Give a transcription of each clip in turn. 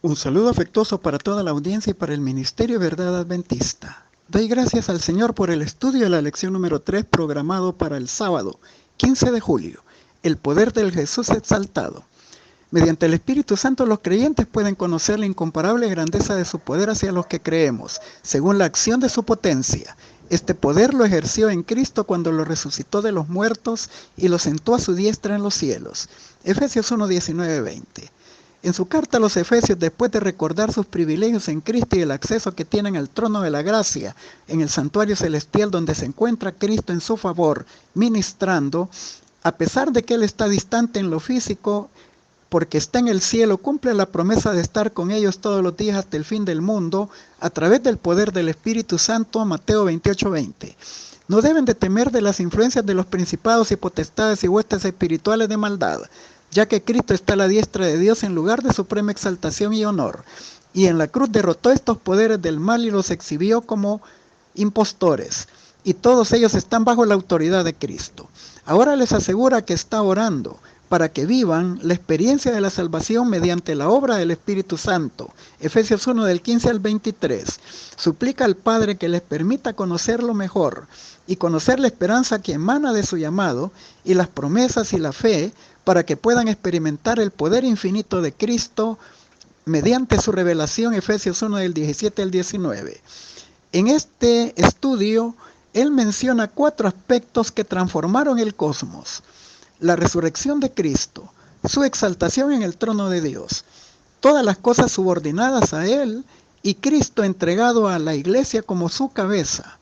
Un saludo afectuoso para toda la audiencia y para el Ministerio Verdad Adventista. Doy gracias al Señor por el estudio de la lección número 3 programado para el sábado, 15 de julio, el poder del Jesús exaltado. Mediante el Espíritu Santo los creyentes pueden conocer la incomparable grandeza de su poder hacia los que creemos, según la acción de su potencia. Este poder lo ejerció en Cristo cuando lo resucitó de los muertos y lo sentó a su diestra en los cielos. Efesios 1, 19-20. En su carta a los Efesios, después de recordar sus privilegios en Cristo y el acceso que tienen al trono de la gracia en el santuario celestial donde se encuentra Cristo en su favor, ministrando, a pesar de que Él está distante en lo físico, porque está en el cielo, cumple la promesa de estar con ellos todos los días hasta el fin del mundo, a través del poder del Espíritu Santo, Mateo 28:20. No deben de temer de las influencias de los principados y potestades y huestes espirituales de maldad, ya que Cristo está a la diestra de Dios en lugar de suprema exaltación y honor, y en la cruz derrotó estos poderes del mal y los exhibió como impostores, y todos ellos están bajo la autoridad de Cristo. Ahora les asegura que está orando para que vivan la experiencia de la salvación mediante la obra del Espíritu Santo. Efesios 1 del 15 al 23. Suplica al Padre que les permita conocerlo mejor y conocer la esperanza que emana de su llamado y las promesas y la fe, para que puedan experimentar el poder infinito de Cristo mediante su revelación, Efesios 1 del 17 al 19. En este estudio, él menciona 4 aspectos que transformaron el cosmos: la resurrección de Cristo, su exaltación en el trono de Dios, todas las cosas subordinadas a él y Cristo entregado a la iglesia como su cabeza.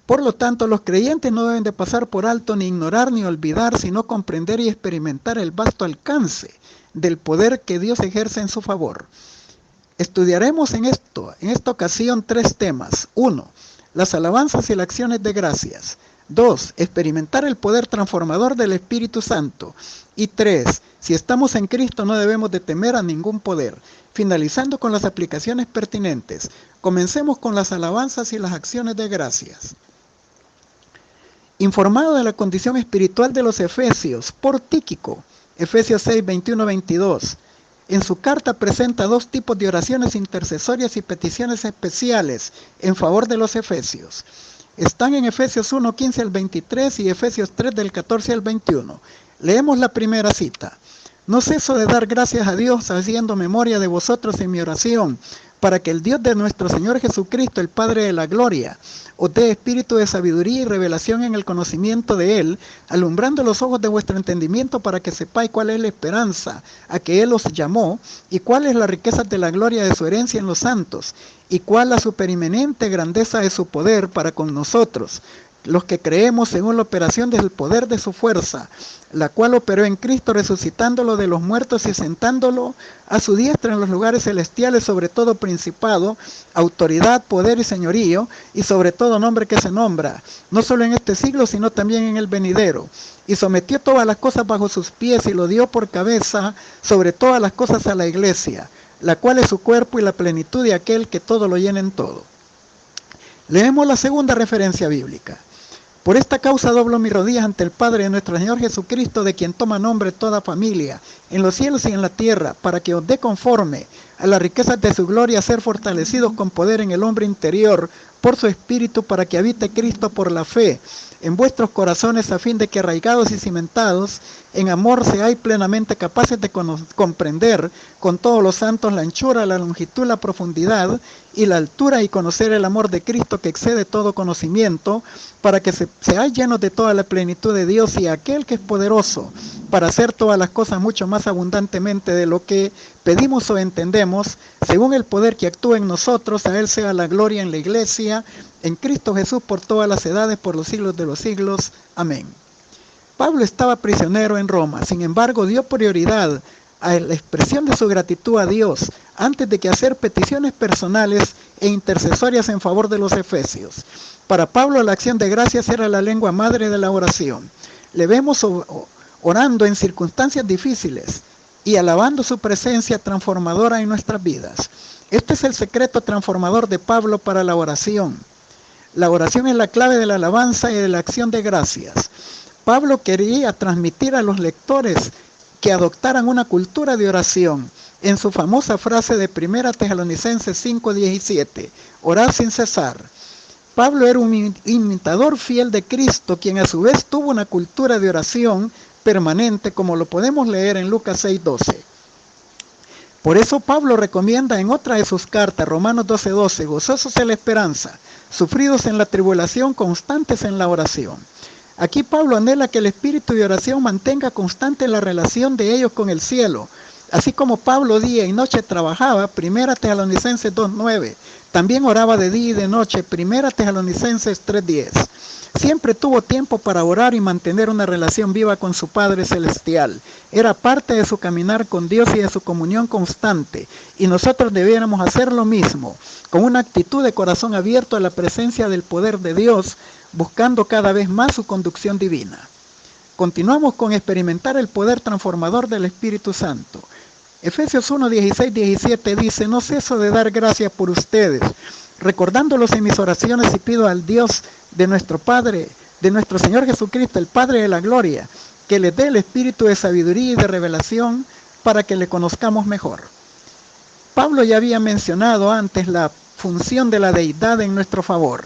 Por lo tanto, los creyentes no deben de pasar por alto, ni ignorar, ni olvidar, sino comprender y experimentar el vasto alcance del poder que Dios ejerce en su favor. Estudiaremos en esta ocasión 3 temas. 1. Las alabanzas y las acciones de gracias. 2. Experimentar el poder transformador del Espíritu Santo. Y 3. Si estamos en Cristo no debemos de temer a ningún poder. Finalizando con las aplicaciones pertinentes. Comencemos con las alabanzas y las acciones de gracias. Informado de la condición espiritual de los efesios por Tíquico, Efesios 6, 21-22, en su carta presenta 2 tipos de oraciones intercesorias y peticiones especiales en favor de los efesios. Están en Efesios 1, 15 al 23 y Efesios 3 del 14 al 21. Leemos la primera cita. No ceso de dar gracias a Dios haciendo memoria de vosotros en mi oración, para que el Dios de nuestro Señor Jesucristo, el Padre de la Gloria, os dé espíritu de sabiduría y revelación en el conocimiento de Él, alumbrando los ojos de vuestro entendimiento para que sepáis cuál es la esperanza a que Él os llamó, y cuál es la riqueza de la gloria de su herencia en los santos, y cuál la superiminente grandeza de su poder para con nosotros, los que creemos según la operación del poder de su fuerza, la cual operó en Cristo resucitándolo de los muertos y sentándolo a su diestra en los lugares celestiales, sobre todo principado, autoridad, poder y señorío, y sobre todo nombre que se nombra, no solo en este siglo, sino también en el venidero. Y sometió todas las cosas bajo sus pies y lo dio por cabeza sobre todas las cosas a la iglesia, la cual es su cuerpo y la plenitud de aquel que todo lo llena en todo. Leemos la segunda referencia bíblica. Por esta causa doblo mis rodillas ante el Padre de nuestro Señor Jesucristo, de quien toma nombre toda familia, en los cielos y en la tierra, para que os dé conforme a las riquezas de su gloria, ser fortalecidos con poder en el hombre interior, por su Espíritu, para que habite Cristo por la fe en vuestros corazones, a fin de que arraigados y cimentados en amor seáis plenamente capaces de comprender con todos los santos la anchura, la longitud, la profundidad y la altura, y conocer el amor de Cristo que excede todo conocimiento, para que seáis llenos de toda la plenitud de Dios, y aquel que es poderoso para hacer todas las cosas mucho más abundantemente de lo que pedimos o entendemos, según el poder que actúa en nosotros, a Él sea la gloria en la iglesia, en Cristo Jesús, por todas las edades, por los siglos de los siglos. Amén. Pablo estaba prisionero en Roma, sin embargo dio prioridad a la expresión de su gratitud a Dios antes de que hacer peticiones personales e intercesorias en favor de los efesios. Para Pablo la acción de gracias era la lengua madre de la oración. Le vemos orando en circunstancias difíciles y alabando su presencia transformadora en nuestras vidas. Este es el secreto transformador de Pablo para la oración. La oración es la clave de la alabanza y de la acción de gracias. Pablo quería transmitir a los lectores que adoptaran una cultura de oración. En su famosa frase de 1 Tesalonicenses 5:17, orad sin cesar. Pablo era un imitador fiel de Cristo, quien a su vez tuvo una cultura de oración permanente, como lo podemos leer en Lucas 6:12. Por eso Pablo recomienda en otra de sus cartas, Romanos 12:12, gozosos en la esperanza, sufridos en la tribulación, constantes en la oración. Aquí Pablo anhela que el espíritu de oración mantenga constante la relación de ellos con el cielo. Así como Pablo día y noche trabajaba, 1 Tesalonicenses 2:9, también oraba de día y de noche, 1 Tesalonicenses 3:10. Siempre tuvo tiempo para orar y mantener una relación viva con su Padre Celestial. Era parte de su caminar con Dios y de su comunión constante. Y nosotros debiéramos hacer lo mismo, con una actitud de corazón abierto a la presencia del poder de Dios, buscando cada vez más su conducción divina. Continuamos con experimentar el poder transformador del Espíritu Santo. Efesios 1:16-17 dice, no ceso de dar gracias por ustedes, recordándolos en mis oraciones y pido al Dios de nuestro Padre, de nuestro Señor Jesucristo, el Padre de la Gloria, que les dé el espíritu de sabiduría y de revelación para que le conozcamos mejor. Pablo ya había mencionado antes la función de la deidad en nuestro favor.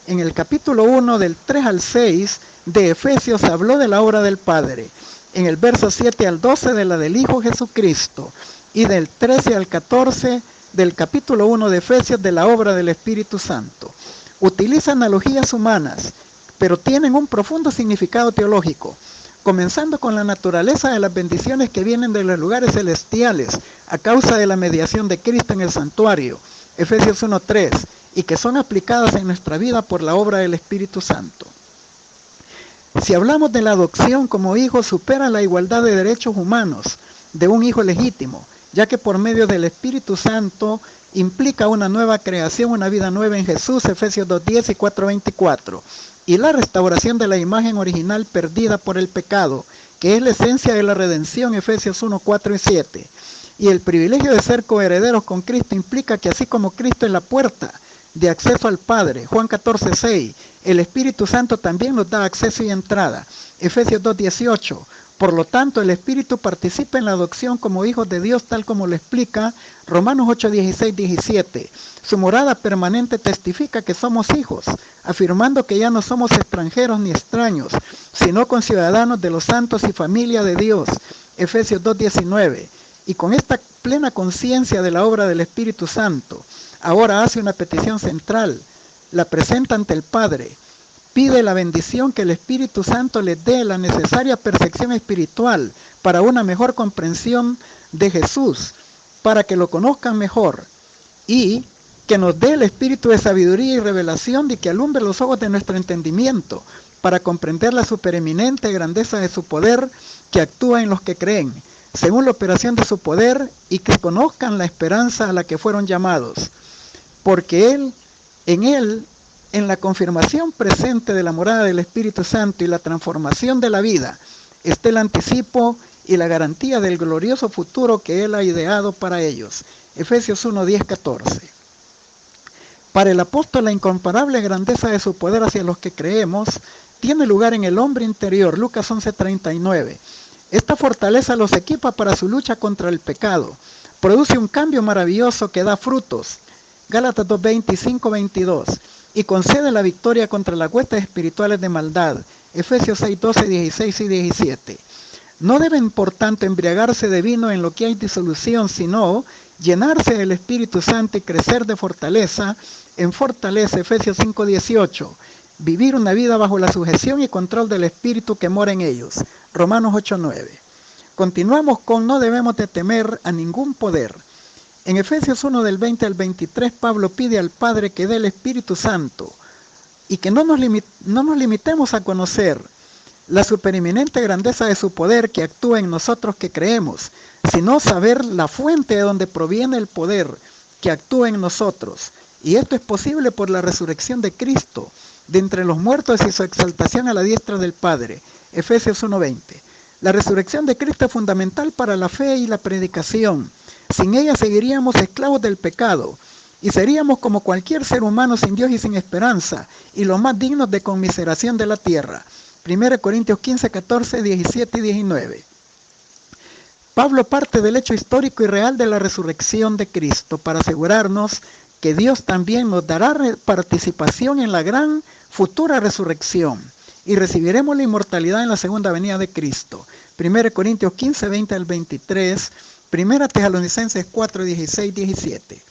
En el capítulo 1 del 3 al 6 de Efesios habló de la obra del Padre. En el verso 7 al 12 de la del Hijo Jesucristo. Y del 13 al 14 del capítulo 1 de Efesios de la obra del Espíritu Santo. Utiliza analogías humanas, pero tienen un profundo significado teológico, comenzando con la naturaleza de las bendiciones que vienen de los lugares celestiales a causa de la mediación de Cristo en el santuario, Efesios 1:3, y que son aplicadas en nuestra vida por la obra del Espíritu Santo. Si hablamos de la adopción como hijos, supera la igualdad de derechos humanos de un hijo legítimo, ya que por medio del Espíritu Santo implica una nueva creación, una vida nueva en Jesús, Efesios 2:10 y 4:24, y la restauración de la imagen original perdida por el pecado, que es la esencia de la redención, Efesios 1:4 y 7. Y el privilegio de ser coherederos con Cristo implica que así como Cristo es la puerta de acceso al Padre, Juan 14:6, el Espíritu Santo también nos da acceso y entrada, Efesios 2:18. Por lo tanto, el Espíritu participa en la adopción como hijos de Dios, tal como lo explica Romanos 8:16-17. Su morada permanente testifica que somos hijos, afirmando que ya no somos extranjeros ni extraños, sino conciudadanos de los santos y familia de Dios, Efesios 2:19. Y con esta plena conciencia de la obra del Espíritu Santo, ahora hace una petición central, la presenta ante el Padre. Pide la bendición que el Espíritu Santo les dé la necesaria percepción espiritual para una mejor comprensión de Jesús, para que lo conozcan mejor, y que nos dé el espíritu de sabiduría y revelación y que alumbre los ojos de nuestro entendimiento para comprender la supereminente grandeza de su poder que actúa en los que creen, según la operación de su poder, y que conozcan la esperanza a la que fueron llamados, porque en la confirmación presente de la morada del Espíritu Santo y la transformación de la vida, está el anticipo y la garantía del glorioso futuro que Él ha ideado para ellos. Efesios 1:10-14. Para el apóstol, la incomparable grandeza de su poder hacia los que creemos tiene lugar en el hombre interior, Lucas 11:39. Esta fortaleza los equipa para su lucha contra el pecado. Produce un cambio maravilloso que da frutos, Gálatas 2:25-22. Y concede la victoria contra las huestes espirituales de maldad, Efesios 6:12, 16 y 17. No deben, por tanto, embriagarse de vino en lo que hay disolución, sino llenarse del Espíritu Santo y crecer de fortaleza en fortaleza, Efesios 5:18. Vivir una vida bajo la sujeción y control del Espíritu que mora en ellos, Romanos 8:9. Continuamos con no debemos de temer a ningún poder. En Efesios 1 del 20 al 23, Pablo pide al Padre que dé el Espíritu Santo y que no nos limitemos a conocer la supereminente grandeza de su poder que actúa en nosotros que creemos, sino saber la fuente de donde proviene el poder que actúa en nosotros. Y esto es posible por la resurrección de Cristo de entre los muertos y su exaltación a la diestra del Padre, Efesios 1:20. La resurrección de Cristo es fundamental para la fe y la predicación. Sin ella seguiríamos esclavos del pecado y seríamos como cualquier ser humano sin Dios y sin esperanza y los más dignos de conmiseración de la tierra. 1 Corintios 15, 14, 17 y 19. Pablo parte del hecho histórico y real de la resurrección de Cristo para asegurarnos que Dios también nos dará participación en la gran futura resurrección y recibiremos la inmortalidad en la segunda venida de Cristo. 1 Corintios 15, 20 al 23, 1 Tesalonicenses 4, 16, 17.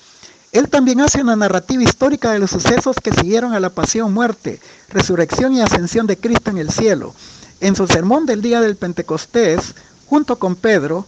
Él también hace una narrativa histórica de los sucesos que siguieron a la pasión, muerte, resurrección y ascensión de Cristo en el cielo. En su sermón del día del Pentecostés, junto con Pedro,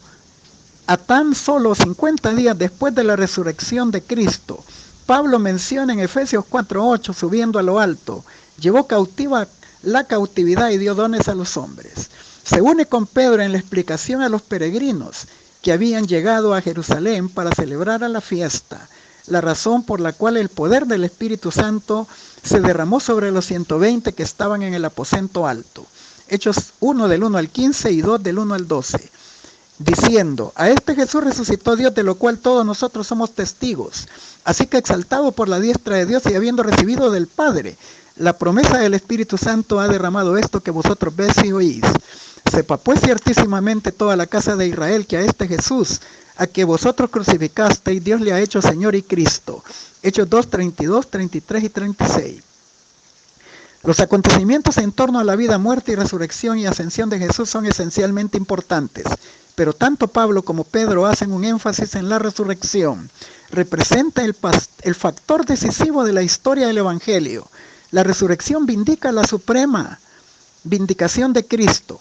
a tan solo 50 días después de la resurrección de Cristo, Pablo menciona en Efesios 4:8, subiendo a lo alto, llevó cautiva la cautividad y dio dones a los hombres. Se une con Pedro en la explicación a los peregrinos que habían llegado a Jerusalén para celebrar a la fiesta, la razón por la cual el poder del Espíritu Santo se derramó sobre los 120 que estaban en el aposento alto. Hechos 1 del 1 al 15 y 2 del 1 al 12. Diciendo, a este Jesús resucitó Dios, de lo cual todos nosotros somos testigos. Así que exaltado por la diestra de Dios y habiendo recibido del Padre la promesa del Espíritu Santo, ha derramado esto que vosotros ves y oís. Sepa pues ciertísimamente toda la casa de Israel que a este Jesús, a que vosotros crucificasteis, Dios le ha hecho Señor y Cristo. Hechos 2, 32, 33 y 36. Los acontecimientos en torno a la vida, muerte y resurrección y ascensión de Jesús son esencialmente importantes, pero tanto Pablo como Pedro hacen un énfasis en la resurrección. Representa el factor decisivo de la historia del Evangelio. La resurrección vindica la suprema vindicación de Cristo.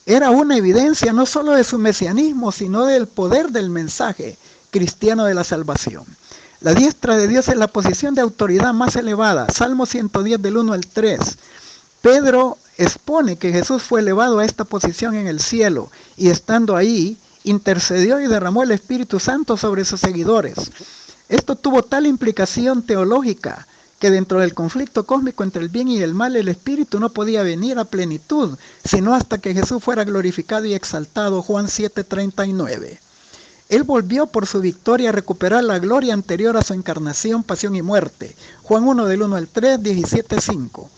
Era una evidencia no solo de su mesianismo, sino del poder del mensaje cristiano de la salvación. La diestra de Dios es la posición de autoridad más elevada. Salmo 110 del 1 al 3. Pedro expone que Jesús fue elevado a esta posición en el cielo y estando ahí, intercedió y derramó el Espíritu Santo sobre sus seguidores. Esto tuvo tal implicación teológica que dentro del conflicto cósmico entre el bien y el mal, el Espíritu no podía venir a plenitud, sino hasta que Jesús fuera glorificado y exaltado. Juan 7:39. Él volvió por su victoria a recuperar la gloria anterior a su encarnación, pasión y muerte. Juan 1 del 1 al 3, 17:5.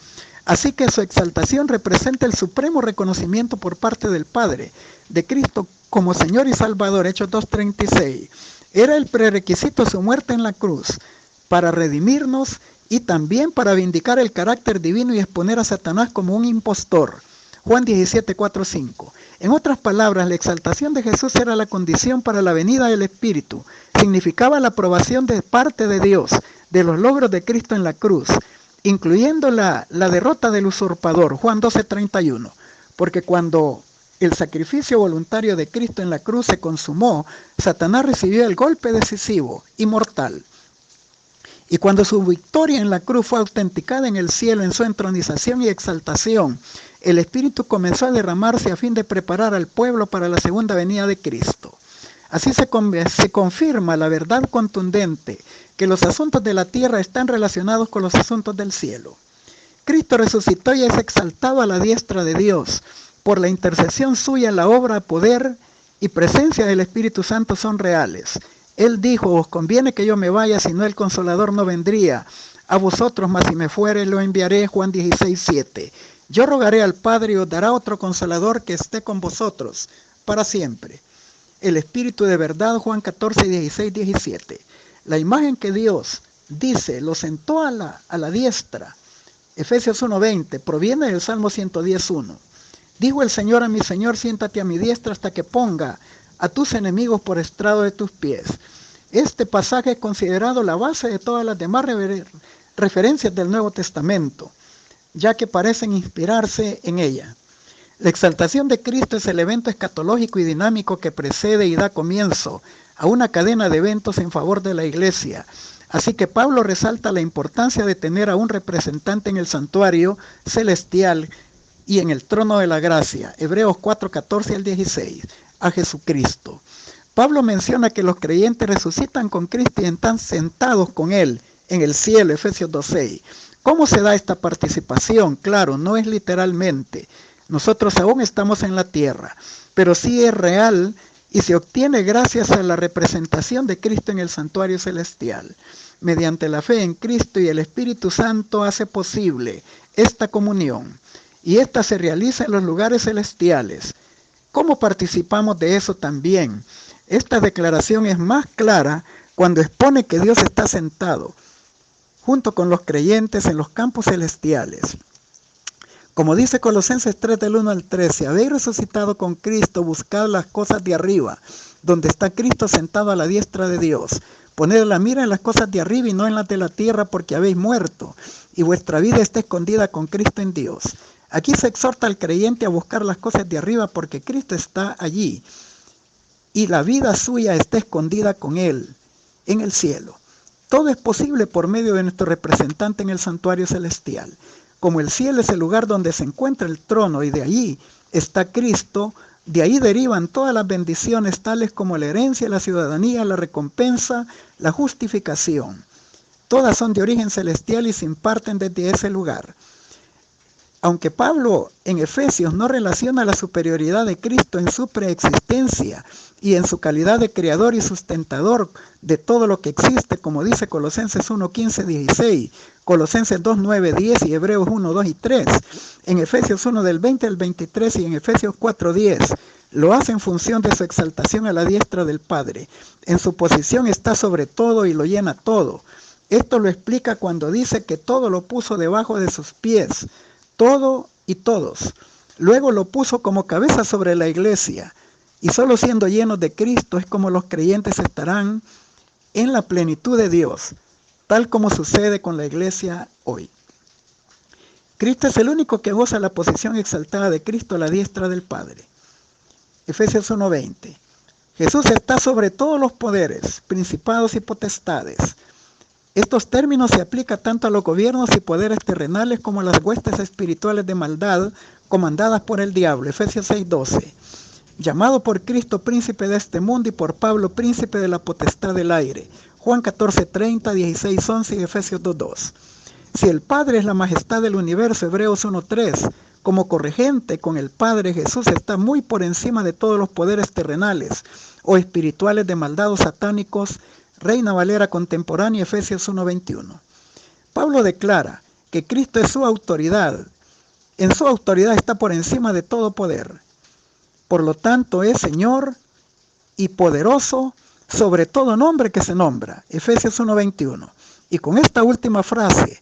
Así que su exaltación representa el supremo reconocimiento por parte del Padre de Cristo como Señor y Salvador. Hechos 2:36. Era el prerequisito su muerte en la cruz para redimirnos y también para vindicar el carácter divino y exponer a Satanás como un impostor. Juan 17:4-5. En otras palabras, la exaltación de Jesús era la condición para la venida del Espíritu. Significaba la aprobación de parte de Dios de los logros de Cristo en la cruz, incluyendo la derrota del usurpador. Juan 12:31. Porque cuando el sacrificio voluntario de Cristo en la cruz se consumó, Satanás recibió el golpe decisivo y mortal. Y cuando su victoria en la cruz fue autenticada en el cielo en su entronización y exaltación, el Espíritu comenzó a derramarse a fin de preparar al pueblo para la segunda venida de Cristo. Así se confirma la verdad contundente que los asuntos de la tierra están relacionados con los asuntos del cielo. Cristo resucitó y es exaltado a la diestra de Dios. Por la intercesión suya, la obra, poder y presencia del Espíritu Santo son reales. Él dijo, os conviene que yo me vaya, si no el Consolador no vendría a vosotros, mas si me fuere lo enviaré. Juan 16:7. Yo rogaré al Padre y os dará otro Consolador que esté con vosotros para siempre. El Espíritu de verdad. Juan 14:16-17. La imagen que Dios dice lo sentó a la diestra. Efesios 1:20 proviene del Salmo 110:1. Dijo el Señor a mi Señor, siéntate a mi diestra hasta que ponga a tus enemigos por estrado de tus pies. Este pasaje es considerado la base de todas las demás referencias del Nuevo Testamento, ya que parecen inspirarse en ella. La exaltación de Cristo es el evento escatológico y dinámico que precede y da comienzo a una cadena de eventos en favor de la Iglesia. Así que Pablo resalta la importancia de tener a un representante en el santuario celestial y en el trono de la gracia. Hebreos 4:14-16. A Jesucristo. Pablo menciona que los creyentes resucitan con Cristo y están sentados con Él en el cielo. Efesios 2:6. ¿Cómo se da esta participación? Claro, no es literalmente. Nosotros aún estamos en la tierra, pero sí es real y se obtiene gracias a la representación de Cristo en el santuario celestial. Mediante la fe en Cristo y el Espíritu Santo hace posible esta comunión, y esta se realiza en los lugares celestiales. ¿Cómo participamos de eso también? Esta declaración es más clara cuando expone que Dios está sentado junto con los creyentes en los campos celestiales. Como dice Colosenses 3 del 1 al 13, habéis resucitado con Cristo, buscad las cosas de arriba, donde está Cristo sentado a la diestra de Dios. Poned la mira en las cosas de arriba y no en las de la tierra, porque habéis muerto, y vuestra vida está escondida con Cristo en Dios. Aquí se exhorta al creyente a buscar las cosas de arriba, porque Cristo está allí, y la vida suya está escondida con Él, en el cielo. Todo es posible por medio de nuestro representante en el santuario celestial. Como el cielo es el lugar donde se encuentra el trono y de allí está Cristo, de ahí derivan todas las bendiciones tales como la herencia, la ciudadanía, la recompensa, la justificación. Todas son de origen celestial y se imparten desde ese lugar. Aunque Pablo en Efesios no relaciona la superioridad de Cristo en su preexistencia y en su calidad de creador y sustentador de todo lo que existe, como dice Colosenses 1, 15, 16, Colosenses 2, 9, 10 y Hebreos 1, 2 y 3, en Efesios 1 del 20 al 23 y en Efesios 4, 10, lo hace en función de su exaltación a la diestra del Padre. En su posición está sobre todo y lo llena todo. Esto lo explica cuando dice que todo lo puso debajo de sus pies, todo y todos. Luego lo puso como cabeza sobre la iglesia, y solo siendo llenos de Cristo es como los creyentes estarán en la plenitud de Dios, tal como sucede con la iglesia hoy. Cristo es el único que goza la posición exaltada de Cristo a la diestra del Padre. Efesios 1:20. Jesús está sobre todos los poderes, principados y potestades. Estos términos se aplican tanto a los gobiernos y poderes terrenales como a las huestes espirituales de maldad comandadas por el diablo. Efesios 6:12. Llamado por Cristo príncipe de este mundo y por Pablo príncipe de la potestad del aire. Juan 14:30, 16:11 y Efesios 2:2. Si el Padre es la majestad del universo, Hebreos 1:3, como corregente con el Padre, Jesús está muy por encima de todos los poderes terrenales o espirituales de maldad o satánicos. Reina Valera contemporánea, Efesios 1:21. Pablo declara que Cristo es su autoridad. En su autoridad está por encima de todo poder. Por lo tanto, es Señor y poderoso sobre todo nombre que se nombra. Efesios 1:21. Y con esta última frase,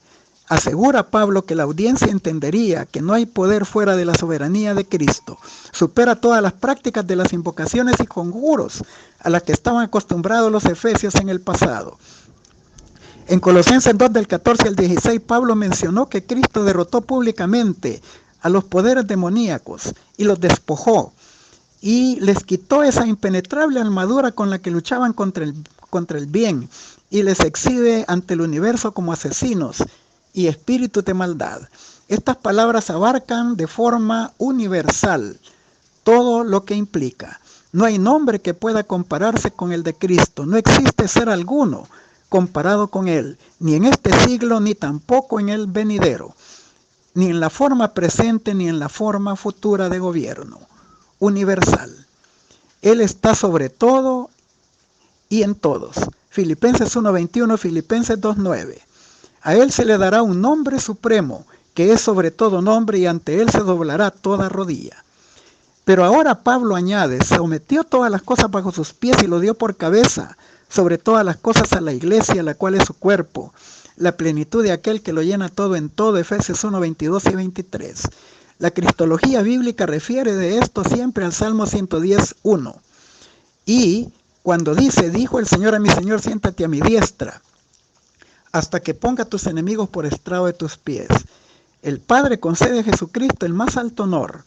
asegura Pablo que la audiencia entendería que no hay poder fuera de la soberanía de Cristo. Supera todas las prácticas de las invocaciones y conjuros a las que estaban acostumbrados los efesios en el pasado. En Colosenses 2 del 14 al 16, Pablo mencionó que Cristo derrotó públicamente a los poderes demoníacos y los despojó y les quitó esa impenetrable armadura con la que luchaban contra el bien y les exhibe ante el universo como asesinos y espíritus de maldad. Estas palabras abarcan de forma universal todo lo que implica. No hay nombre que pueda compararse con el de Cristo. No existe ser alguno comparado con Él, ni en este siglo, ni tampoco en el venidero, ni en la forma presente, ni en la forma futura de gobierno. Universal. Él está sobre todo y en todos. Filipenses 1:21, Filipenses 2:9. A Él se le dará un nombre supremo, que es sobre todo nombre, y ante Él se doblará toda rodilla. Pero ahora Pablo añade, sometió todas las cosas bajo sus pies y lo dio por cabeza sobre todas las cosas a la iglesia, la cual es su cuerpo, la plenitud de aquel que lo llena todo en todo. Efesios 1:22 y 23. La cristología bíblica refiere de esto siempre al Salmo 110:1. Y cuando dice, dijo el Señor a mi Señor, siéntate a mi diestra, hasta que ponga a tus enemigos por estrado de tus pies. El Padre concede a Jesucristo el más alto honor,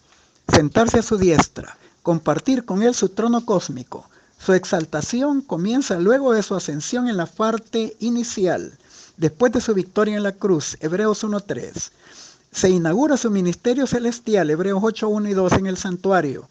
sentarse a su diestra, compartir con Él su trono cósmico. Su exaltación comienza luego de su ascensión en la parte inicial, después de su victoria en la cruz, Hebreos 1:3. Se inaugura su ministerio celestial, Hebreos 8:1 y 2, en el santuario.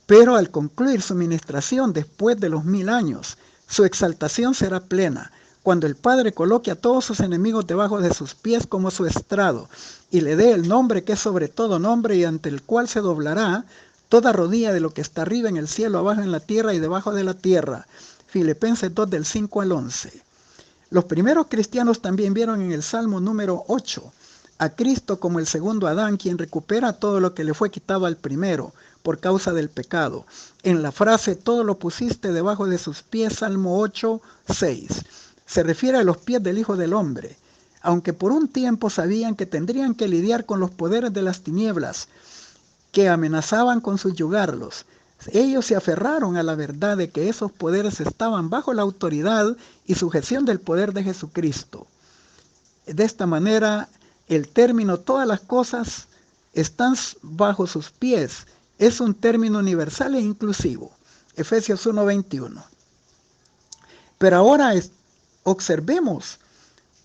Pero al concluir su ministración después de los 1000 años, su exaltación será plena, cuando el Padre coloque a todos sus enemigos debajo de sus pies como su estrado, y le dé el nombre que es sobre todo nombre y ante el cual se doblará toda rodilla de lo que está arriba en el cielo, abajo en la tierra y debajo de la tierra. Filipenses 2 del 5 al 11. Los primeros cristianos también vieron en el Salmo número 8 a Cristo como el segundo Adán, quien recupera todo lo que le fue quitado al primero, por causa del pecado. En la frase todo lo pusiste debajo de sus pies, Salmo 8:6, se refiere a los pies del Hijo del Hombre. Aunque por un tiempo sabían que tendrían que lidiar con los poderes de las tinieblas que amenazaban con subyugarlos, ellos se aferraron a la verdad de que esos poderes estaban bajo la autoridad y sujeción del poder de Jesucristo. De esta manera, el término todas las cosas están bajo sus pies es un término universal e inclusivo. Efesios 1:21. Pero ahora observemos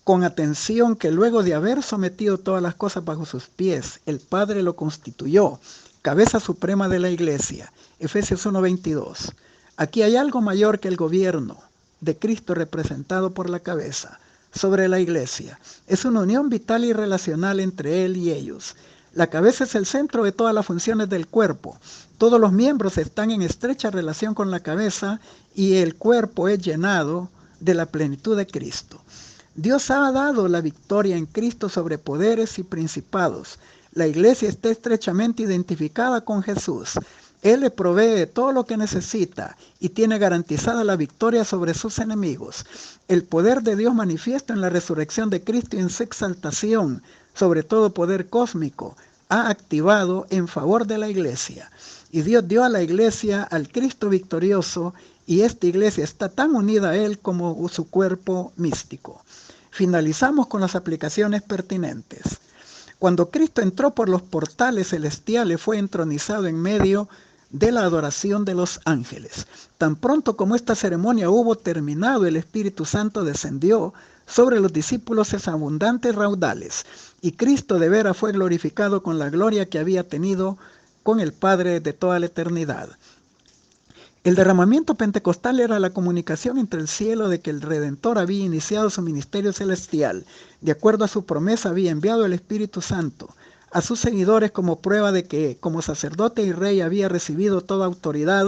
con atención que luego de haber sometido todas las cosas bajo sus pies, el Padre lo constituyó cabeza suprema de la iglesia. Efesios 1:22. Aquí hay algo mayor que el gobierno de Cristo representado por la cabeza sobre la iglesia. Es una unión vital y relacional entre Él y ellos. La cabeza es el centro de todas las funciones del cuerpo. Todos los miembros están en estrecha relación con la cabeza y el cuerpo es llenado de la plenitud de Cristo. Dios ha dado la victoria en Cristo sobre poderes y principados. La iglesia está estrechamente identificada con Jesús. Él le provee de todo lo que necesita y tiene garantizada la victoria sobre sus enemigos. El poder de Dios manifiesto en la resurrección de Cristo y en su exaltación, sobre todo poder cósmico, ha activado en favor de la iglesia. Y Dios dio a la iglesia al Cristo victorioso y esta iglesia está tan unida a Él como su cuerpo místico. Finalizamos con las aplicaciones pertinentes. Cuando Cristo entró por los portales celestiales, fue entronizado en medio de la adoración de los ángeles. Tan pronto como esta ceremonia hubo terminado, el Espíritu Santo descendió sobre los discípulos en abundantes raudales, y Cristo de veras fue glorificado con la gloria que había tenido con el Padre de toda la eternidad. El derramamiento pentecostal era la comunicación entre el cielo de que el Redentor había iniciado su ministerio celestial. De acuerdo a su promesa, había enviado el Espíritu Santo a sus seguidores como prueba de que, como sacerdote y rey, había recibido toda autoridad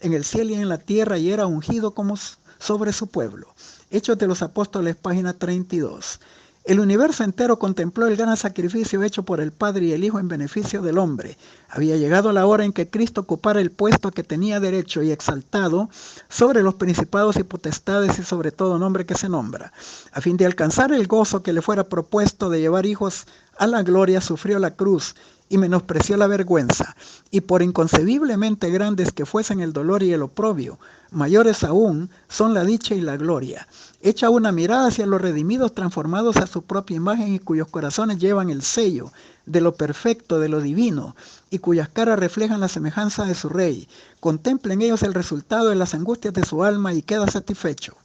en el cielo y en la tierra y era ungido como sobre su pueblo. Hechos de los Apóstoles, página 32. El universo entero contempló el gran sacrificio hecho por el Padre y el Hijo en beneficio del hombre. Había llegado la hora en que Cristo ocupara el puesto que tenía derecho y exaltado sobre los principados y potestades y sobre todo nombre que se nombra. A fin de alcanzar el gozo que le fuera propuesto de llevar hijos a la gloria, sufrió la cruz y menospreció la vergüenza. Y por inconcebiblemente grandes que fuesen el dolor y el oprobio, mayores aún son la dicha y la gloria. Echa una mirada hacia los redimidos transformados a su propia imagen y cuyos corazones llevan el sello de lo perfecto, de lo divino, y cuyas caras reflejan la semejanza de su Rey. Contemplen ellos el resultado de las angustias de su alma y queda satisfecho.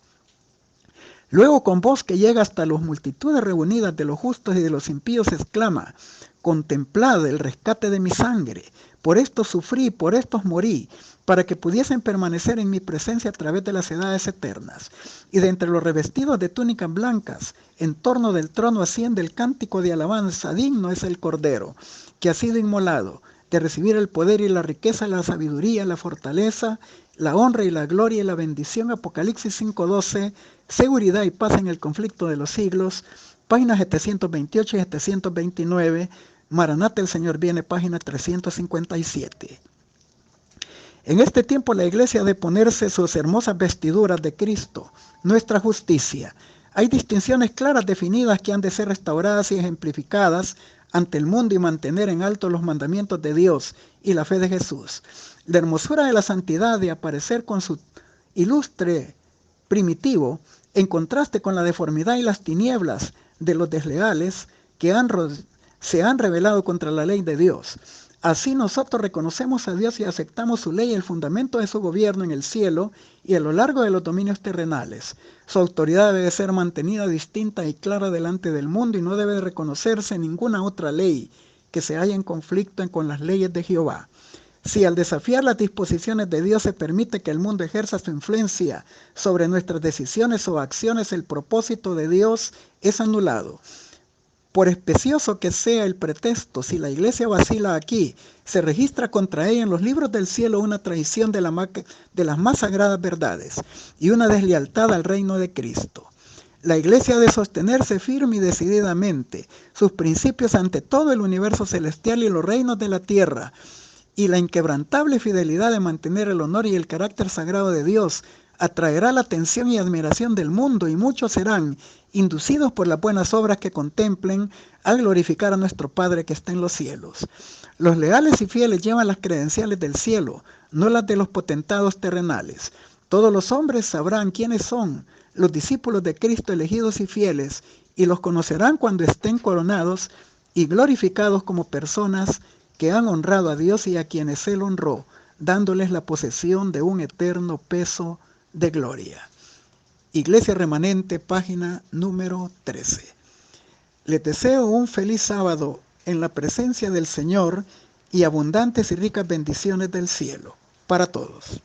Luego con voz que llega hasta las multitudes reunidas de los justos y de los impíos exclama: contemplad el rescate de mi sangre, por esto sufrí, por estos morí, para que pudiesen permanecer en mi presencia a través de las edades eternas. Y de entre los revestidos de túnicas blancas, en torno del trono asciende el cántico de alabanza: digno es el Cordero, que ha sido inmolado, de recibir el poder y la riqueza, la sabiduría, la fortaleza, la honra y la gloria y la bendición. Apocalipsis 5:12, seguridad y paz en el conflicto de los siglos, páginas 728 y 729, Maranata, el Señor viene, página 357. En este tiempo la iglesia ha de ponerse sus hermosas vestiduras de Cristo, nuestra justicia. Hay distinciones claras definidas que han de ser restauradas y ejemplificadas ante el mundo y mantener en alto los mandamientos de Dios y la fe de Jesús. La hermosura de la santidad de aparecer con su ilustre primitivo, en contraste con la deformidad y las tinieblas de los desleales que se han rebelado contra la ley de Dios. Así nosotros reconocemos a Dios y aceptamos su ley, el fundamento de su gobierno en el cielo y a lo largo de los dominios terrenales. Su autoridad debe ser mantenida distinta y clara delante del mundo y no debe reconocerse ninguna otra ley que se halla en conflicto con las leyes de Jehová. Si al desafiar las disposiciones de Dios se permite que el mundo ejerza su influencia sobre nuestras decisiones o acciones, el propósito de Dios es anulado. Por especioso que sea el pretexto, si la iglesia vacila aquí, se registra contra ella en los libros del cielo una traición de las más sagradas verdades y una deslealtad al reino de Cristo. La iglesia ha de sostenerse firme y decididamente sus principios ante todo el universo celestial y los reinos de la tierra, y la inquebrantable fidelidad de mantener el honor y el carácter sagrado de Dios atraerá la atención y admiración del mundo, y muchos serán inducidos por las buenas obras que contemplen al glorificar a nuestro Padre que está en los cielos. Los leales y fieles llevan las credenciales del cielo, no las de los potentados terrenales. Todos los hombres sabrán quiénes son los discípulos de Cristo elegidos y fieles, y los conocerán cuando estén coronados y glorificados como personas que han honrado a Dios y a quienes Él honró, dándoles la posesión de un eterno peso de gloria. Iglesia Remanente, página número 13. Les deseo un feliz sábado en la presencia del Señor y abundantes y ricas bendiciones del cielo para todos.